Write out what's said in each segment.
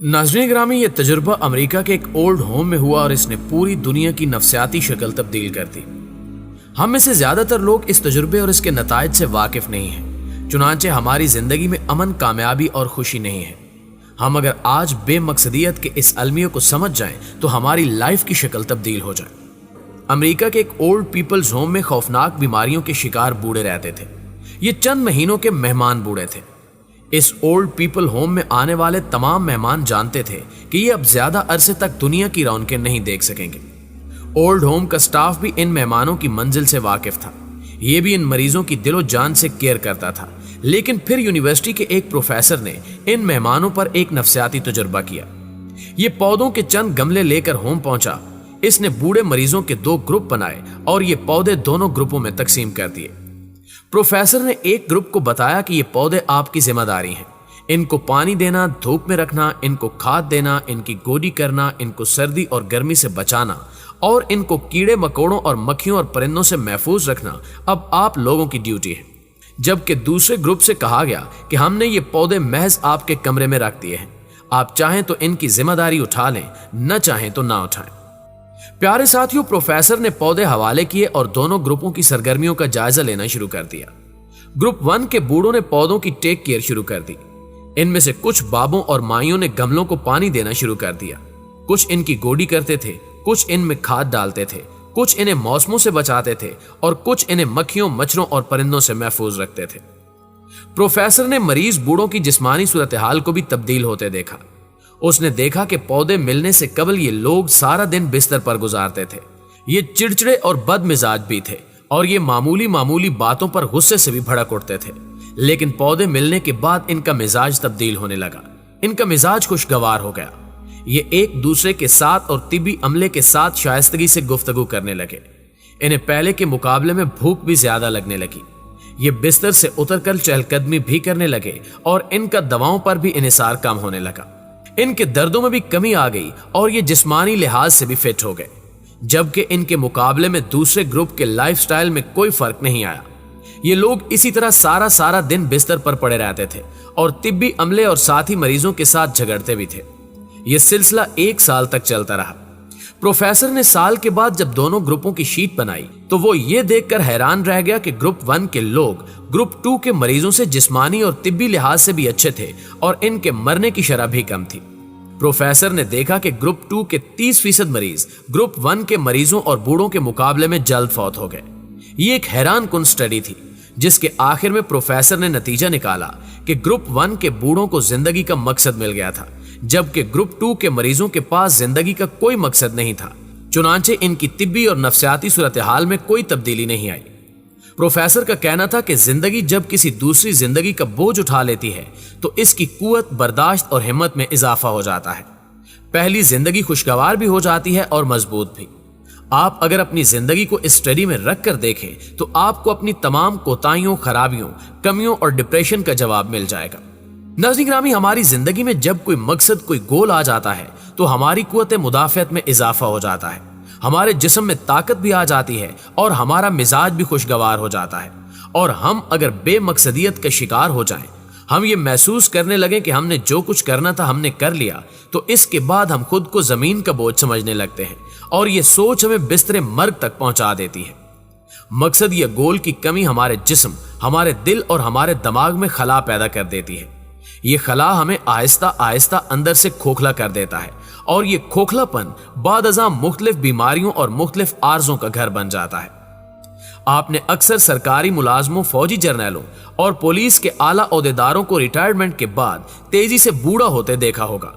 नाज़रीन ग्रामी, ये तजुर्बा अमेरिका के एक ओल्ड होम में हुआ और इसने पूरी दुनिया की नफ्सियाती शक्ल तब्दील कर दी। हम में से ज्यादातर लोग इस तजुर्बे और इसके नताइज से वाकिफ नहीं हैं। चुनांचे हमारी जिंदगी में अमन, कामयाबी और खुशी नहीं है। हम अगर आज बेमकसदियत के इस अलमिया को समझ जाएं तो हमारी लाइफ की शक्ल तब्दील हो जाए। अमेरिका के एक ओल्ड पीपल्स होम में खौफनाक बीमारियों के शिकार बूढ़े रहते थे। ये चंद महीनों के मेहमान बूढ़े थे। इस ओल्ड पीपल होम में आने वाले तमाम मेहमान जानते थे कि ये अब ज्यादा अरसे तक दुनिया की रौनकें नहीं देख सकेंगे। ओल्ड होम का स्टाफ भी इन मेहमानों की मंजिल से वाकिफ था। ये भी इन मरीजों की दिलो जान से केयर करता था। लेकिन फिर यूनिवर्सिटी के एक प्रोफेसर ने इन मेहमानों पर एक नफ्सियाती तजुर्बा किया। ये पौधों के चंद गमले लेकर होम पहुंचा। इसने बूढ़े मरीजों के 2 ग्रुप बनाए और ये पौधे दोनों ग्रुपों में तकसीम कर दिए। प्रोफेसर ने एक ग्रुप को बताया कि ये पौधे आपकी जिम्मेदारी हैं। इनको पानी देना, धूप में रखना, इनको खाद देना, इनकी गोडी करना, इनको सर्दी और गर्मी से बचाना और इनको कीड़े मकोड़ों और मक्खियों और परिंदों से महफूज रखना अब आप लोगों की ड्यूटी है। जबकि दूसरे ग्रुप से कहा गया कि हमने ये पौधे महज आपके कमरे में रख दिए हैं, आप चाहें तो इनकी जिम्मेदारी उठा लें, न चाहें तो ना उठाएं। प्यारे साथियों, प्रोफेसर ने पौधे हवाले किए और दोनों ग्रुपों की सरगर्मियों का जायजा लेना शुरू कर दिया। ग्रुप 1 के बूढ़ों ने पौधों की टेक केयर शुरू कर दी। इनमें से कुछ बाबों और माइयों ने गमलों को पानी देना शुरू कर दिया। कुछ इनकी गोडी करते थे, कुछ इनमें खाद डालते थे, कुछ इन्हें मौसमों से बचाते थे और कुछ इन्हें मक्खियों, मच्छरों और परिंदों से महफूज रखते थे। प्रोफेसर ने मरीज बूढ़ों की जिस्मानी सूरत हाल को भी तब्दील होते देखा। उसने देखा कि पौधे मिलने से कबल ये लोग सारा दिन बिस्तर पर गुजारते थे। ये चिड़चिड़े और बदमिजाज भी थे और ये मामूली बातों पर गुस्से से भी भड़क उठते थे। लेकिन पौधे मिलने के बाद इनका मिजाज तब्दील होने लगा। इनका मिजाज खुशगवार हो गया। ये एक दूसरे के साथ और तिब्बी अमले के साथ शाइस्तगी से गुफ्तगू करने लगे। इन्हें पहले के मुकाबले में भूख भी ज्यादा लगने लगी। ये बिस्तर से उतरकर चहलकदमी भी करने लगे और इनका दवाओं पर भी इन्हिसार कम होने लगा। इनके दर्दों में भी कमी आ गई और ये जिस्मानी लिहाज से भी फिट हो गए। जबकि इनके मुकाबले में दूसरे ग्रुप के लाइफस्टाइल में कोई फर्क नहीं आया। ये लोग इसी तरह सारा दिन बिस्तर पर पड़े रहते थे और तिब्बी अमले और साथी मरीजों के साथ झगड़ते भी थे। यह सिलसिला 1 साल तक चलता रहा। प्रोफेसर ने साल के बाद जब दोनों ग्रुपों की शीट बनाई तो वो ये देखकर हैरान रह गया कि ग्रुप 1 के लोग ग्रुप 2 के मरीजों से जिस्मानी और तिब्बी लिहाज से भी अच्छे थे और इनके मरने की शरह भी कम थी। प्रोफेसर ने देखा कि ग्रुप 2 के 30% मरीज ग्रुप 1 के मरीजों और बूढ़ों के मुकाबले में जल्द फौत हो गए। ये एक हैरान कुन स्टडी थी जिसके आखिर में प्रोफेसर ने नतीजा निकाला कि ग्रुप 1 के बूढ़ों को जिंदगी का मकसद मिल गया था, जबकि ग्रुप 2 के मरीजों के पास जिंदगी का कोई मकसद नहीं था। चुनांचे इनकी तिब्बी और नफ्सियाती सूरत हाल में कोई तब्दीली नहीं आई। प्रोफेसर का कहना था कि जिंदगी जब किसी दूसरी जिंदगी का बोझ उठा लेती है तो इसकी कुव्वत, बर्दाश्त और हिम्मत में इजाफा हो जाता है। पहली जिंदगी खुशगवार भी हो जाती है और मजबूत भी। आप अगर अपनी जिंदगी को इस स्टडी में रख कर देखें तो आपको अपनी तमाम कोताहियों, खराबियों, कमियों और डिप्रेशन का जवाब मिल जाएगा। नाज़रीन ग्रामी, हमारी जिंदगी में जब कोई मकसद, कोई गोल आ जाता है तो हमारी कुव्वत मुदाफियत में इजाफा हो जाता है, हमारे जिस्म में ताकत भी आ जाती है और हमारा मिजाज भी खुशगवार हो जाता है। और हम अगर बेमकसदियत का शिकार हो जाएं, हम ये महसूस करने लगे कि हमने जो कुछ करना था हमने कर लिया, तो इसके बाद हम खुद को जमीन का बोझ समझने लगते हैं और ये सोच हमें बिस्तरे मर्ग तक पहुंचा देती है। मकसद या गोल की कमी हमारे जिस्म, हमारे दिल और हमारे दिमाग में खला पैदा कर देती है। ये खला हमें आहिस्ता आहिस्ता अंदर से खोखला कर देता है और ये खोखलापन बाद अज़ां मुख्तलिफ बीमारियों और मुख्तलिफ आर्जों का घर बन जाता है। आपने अक्सर सरकारी मुलाजमों, फौजी जर्नैलों और पुलिस के आला ओहदेदारों को रिटायरमेंट के बाद तेजी से बूढ़ा होते देखा होगा।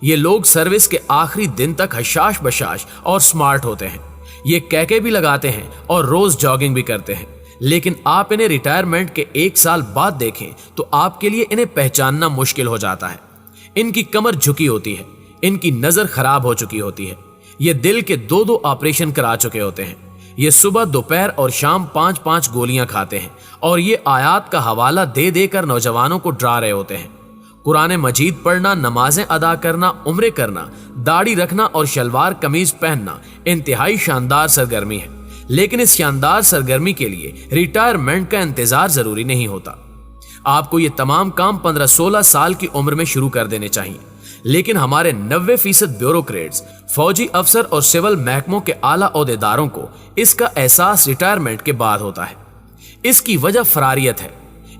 ये लोग सर्विस के आखिरी दिन तक हशाश बशाश और स्मार्ट होते हैं। ये कैके भी लगाते हैं और रोज जॉगिंग भी करते हैं। लेकिन आप इन्हें रिटायरमेंट के 1 साल बाद देखें तो आपके लिए इन्हें पहचानना मुश्किल हो जाता है। इनकी कमर झुकी होती है, इनकी नजर खराब हो चुकी होती है, ये दिल के 2-2 ऑपरेशन करा चुके होते हैं, ये सुबह, दोपहर और शाम 5-5 गोलियां खाते हैं और ये आयात का हवाला दे देकर नौजवानों को डरा रहे होते हैं। कुरान मजीद पढ़ना, नमाजें अदा करना, उम्रे करना, दाढ़ी रखना और शलवार कमीज पहनना इंतहाई शानदार सरगर्मी है। लेकिन इस शानदार सरगर्मी के लिए रिटायरमेंट का इंतजार जरूरी नहीं होता। आपको ये तमाम काम 15-16 साल की उम्र में शुरू कर देने चाहिए। लेकिन हमारे 90% ब्यूरोक्रेट्स, फौजी अफसर और सिविल महकमों के आला ओहदेदारों को इसका एहसास रिटायरमेंट के बाद होता है। इसकी वजह फरारियत है।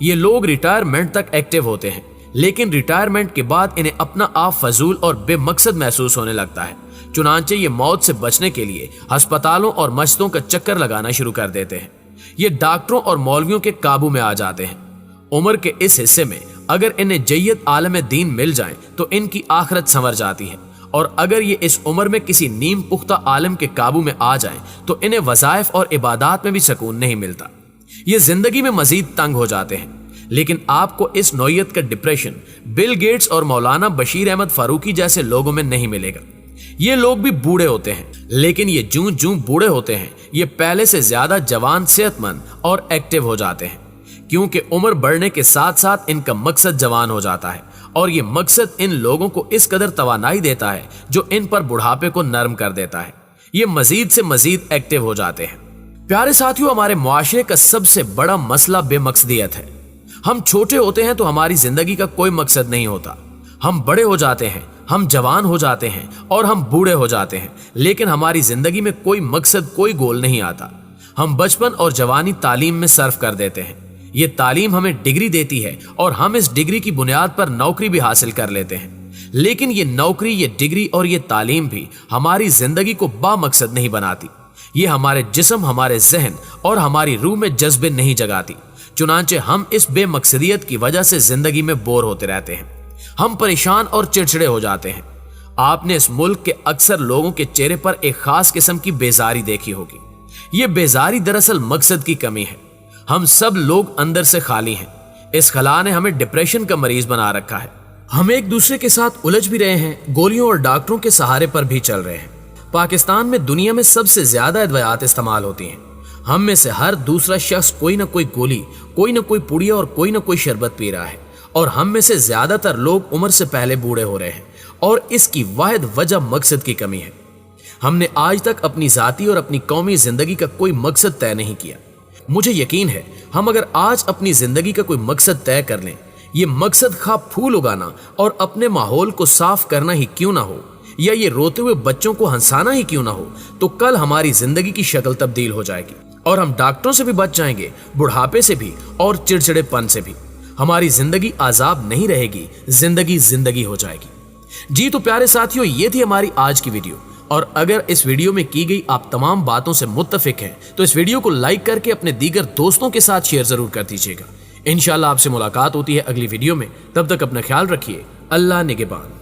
ये लोग रिटायरमेंट तक एक्टिव होते हैं, लेकिन रिटायरमेंट के बाद इन्हें अपना आप फजूल और बेमकसद महसूस होने लगता है। चुनांचे ये मौत से बचने के लिए अस्पतालों और मस्जिदों का चक्कर लगाना शुरू कर देते हैं। ये डॉक्टरों और मौलवियों के काबू में आ जाते हैं। उम्र के इस हिस्से में अगर इन्हें जय्यद आलम दीन मिल जाए तो इनकी आखिरत संवर जाती है, और अगर ये इस उम्र में किसी नीम पुख्ता आलम के काबू में आ जाए तो इन्हें वज़ाइफ और इबादत में भी सुकून नहीं मिलता। ये जिंदगी में मजीद तंग हो जाते हैं। लेकिन आपको इस नौयत का डिप्रेशन बिल गेट्स और मौलाना बशीर अहमद फारूकी जैसे लोगों में नहीं मिलेगा। ये लोग भी बूढ़े होते हैं, लेकिन ये जूं जूं बूढ़े होते हैं ये पहले से ज्यादा जवान, सेहतमंद और एक्टिव हो जाते हैं, क्योंकि उम्र बढ़ने के साथ साथ इनका मकसद जवान हो जाता है, और ये मकसद इन लोगों को इस कदर तवानाई देता है जो इन पर बुढ़ापे को नरम कर देता है। ये मजीद से मजीद एक्टिव हो जाते हैं। प्यारे साथियों, हमारे मुआशरे का सबसे बड़ा मसला बेमकसदियत है। हम छोटे होते हैं तो हमारी जिंदगी का कोई मकसद नहीं होता। हम बड़े हो जाते हैं, हम जवान हो जाते हैं और हम बूढ़े हो जाते हैं, लेकिन हमारी जिंदगी में कोई मकसद, कोई गोल नहीं आता। हम बचपन और जवानी तालीम में सर्फ कर देते हैं। ये तालीम हमें डिग्री देती है और हम इस डिग्री की बुनियाद पर नौकरी भी हासिल कर लेते हैं, लेकिन ये नौकरी, ये डिग्री और ये तालीम भी हमारी जिंदगी को बामकसद नहीं बनाती। ये हमारे जिस्म, हमारे जहन और हमारी रूह में जज्बे नहीं जगाती। चुनांचे हम इस बेमकसदियत की वजह से जिंदगी में बोर होते रहते हैं। हम परेशान और चिड़चिड़े हो जाते हैं। आपने इस मुल्क के अक्सर लोगों के चेहरे पर एक खास किस्म की बेजारी देखी होगी। ये बेजारी दरअसल मकसद की कमी है। हम सब लोग अंदर से खाली हैं। इस खला ने हमें डिप्रेशन का मरीज बना रखा है। हम एक दूसरे के साथ उलझ भी रहे हैं, गोलियों और डॉक्टरों के सहारे पर भी चल रहे हैं। पाकिस्तान में दुनिया में सबसे ज्यादा अदवायात इस्तेमाल होती हैं। हम में से हर दूसरा शख्स कोई ना कोई गोली, कोई ना कोई पुड़िया और कोई ना कोई शरबत पी रहा है, और हम में से ज्यादातर लोग उम्र से पहले बूढ़े हो रहे हैं, और इसकी वाहिद वजह मकसद की कमी है। हमने आज तक अपनी जाती और अपनी कौमी जिंदगी का कोई मकसद तय नहीं किया। मुझे यकीन है हम अगर आज अपनी जिंदगी का कोई मकसद तय कर लें, ये मकसद खा फूल उगाना और अपने माहौल को साफ करना ही क्यों ना हो, या ये रोते हुए बच्चों को हंसाना ही क्यों ना हो, तो कल हमारी जिंदगी की शक्ल तब्दील हो जाएगी और हम डॉक्टरों से भी बच जाएंगे, बुढ़ापे से भी और चिड़चिड़ेपन से भी। हमारी जिंदगी आजाब नहीं रहेगी, जिंदगी जिंदगी हो जाएगी। जी तो प्यारे साथियों, ये थी हमारी आज की वीडियो, और अगर इस वीडियो में की गई आप तमाम बातों से मुत्तफिक हैं तो इस वीडियो को लाइक करके अपने दीगर दोस्तों के साथ शेयर जरूर कर दीजिएगा। इंशाल्लाह आपसे मुलाकात होती है अगली वीडियो में। तब तक अपना ख्याल रखिए। अल्लाह निगहबान।